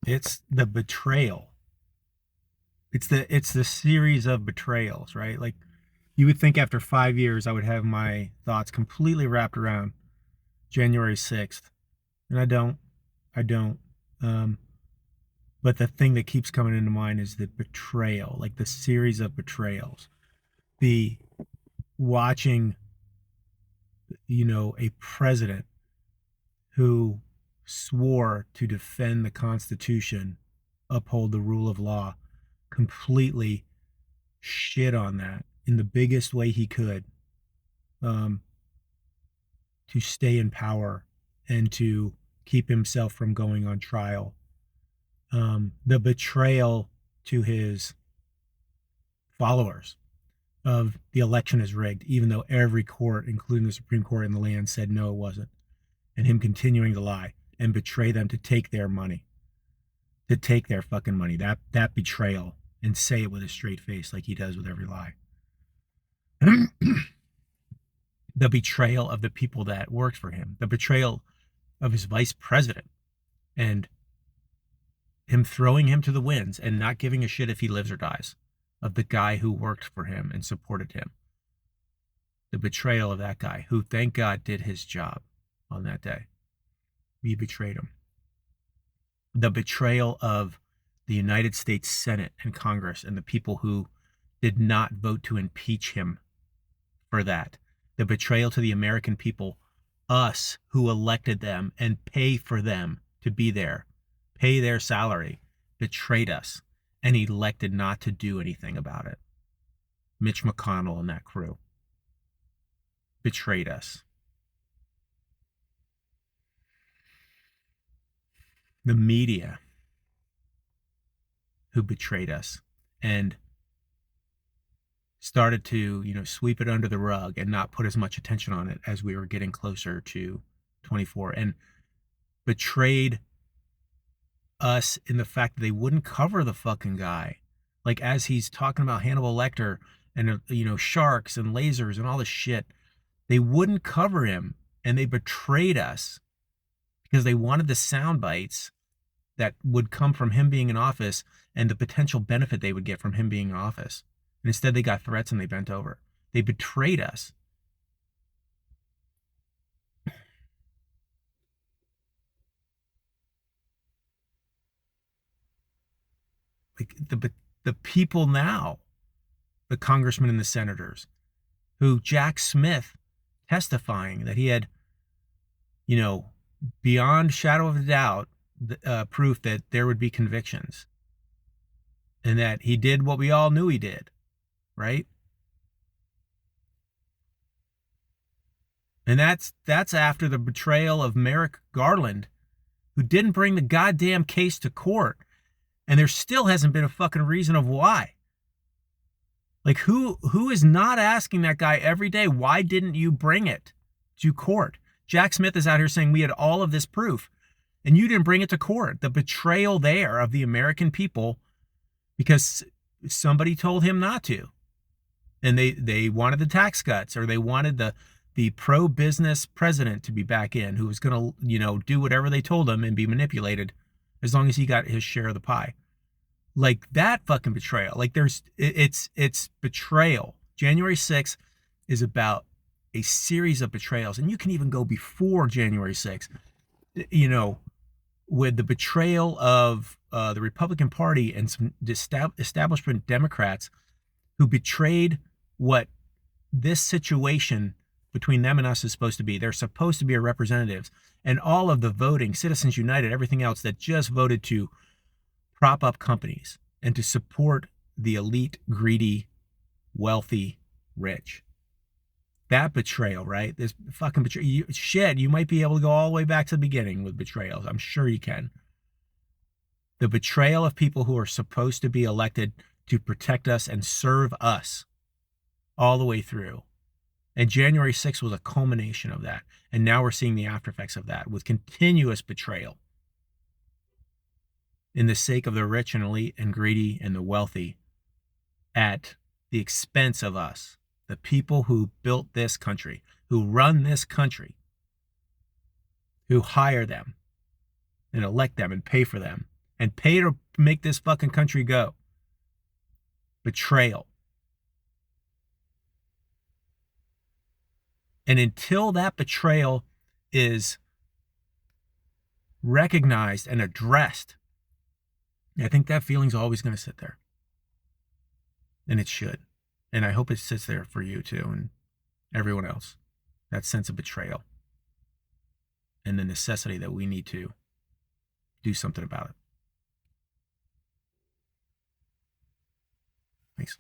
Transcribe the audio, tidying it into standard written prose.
It's the betrayal. It's the series of betrayals, right? Like you would think after 5 years I would have my thoughts completely wrapped around January 6th. And I don't. I don't. Um, but the thing that keeps coming into mind is the betrayal, like the series of betrayals. The watching, a president who swore to defend the Constitution, uphold the rule of law, completely shit on that in the biggest way he could, um, to stay in power and to keep himself from going on trial. The betrayal to his followers of the election is rigged, even though every court, including the Supreme Court in the land, said no, it wasn't. And him continuing to lie and betray them to take their money, to take their fucking money. That betrayal, and say it with a straight face like he does with every lie. The betrayal of the people that worked for him, the betrayal of his vice president, and him throwing him to the winds and not giving a shit if he lives or dies, of the guy who worked for him and supported him. The betrayal of that guy who, thank God, did his job on that day. We betrayed him. The betrayal of the United States Senate and Congress and the people who did not vote to impeach him for that. The betrayal to the American people, us who elected them and pay for them to be there, pay their salary, betrayed us and elected not to do anything about it. Mitch McConnell and that crew betrayed us. The media who betrayed us and started to, sweep it under the rug and not put as much attention on it as we were getting closer to 24, and betrayed us in the fact that they wouldn't cover the fucking guy. Like, as he's talking about Hannibal Lecter and, sharks and lasers and all this shit, they wouldn't cover him, and they betrayed us because they wanted the sound bites that would come from him being in office and the potential benefit they would get from him being in office. And instead they got threats and they bent over. They betrayed us. Like the people now, the congressmen and the senators, who Jack Smith testifying that he had, beyond shadow of a doubt, proof that there would be convictions and that he did what we all knew he did, right? And that's after the betrayal of Merrick Garland, who didn't bring the goddamn case to court, and there still hasn't been a fucking reason of why. Like, who is not asking that guy every day, why didn't you bring it to court? Jack Smith is out here saying we had all of this proof and you didn't bring it to court. The betrayal there of the American people because somebody told him not to. And they wanted the tax cuts, or they wanted the pro-business president to be back in, who was going to, do whatever they told him and be manipulated as long as he got his share of the pie. Like, that fucking betrayal. Like, it's betrayal. January 6th is about a series of betrayals. And you can even go before January 6th, with the betrayal of the Republican Party and some establishment Democrats who betrayed what this situation between them and us is supposed to be. They're supposed to be our representatives. And all of the voting, Citizens United, everything else that just voted to prop up companies and to support the elite, greedy, wealthy, rich. That betrayal, right? This fucking betrayal. You might be able to go all the way back to the beginning with betrayals. I'm sure you can. The betrayal of people who are supposed to be elected to protect us and serve us all the way through. And January 6th was a culmination of that. And now we're seeing the after effects of that with continuous betrayal in the sake of the rich and elite and greedy and the wealthy at the expense of us, the people who built this country, who run this country, who hire them and elect them and pay for them and pay to make this fucking country go. Betrayal. And until that betrayal is recognized and addressed, I think that feeling's always going to sit there. And it should. And I hope it sits there for you too and everyone else. That sense of betrayal. And the necessity that we need to do something about it. Thanks.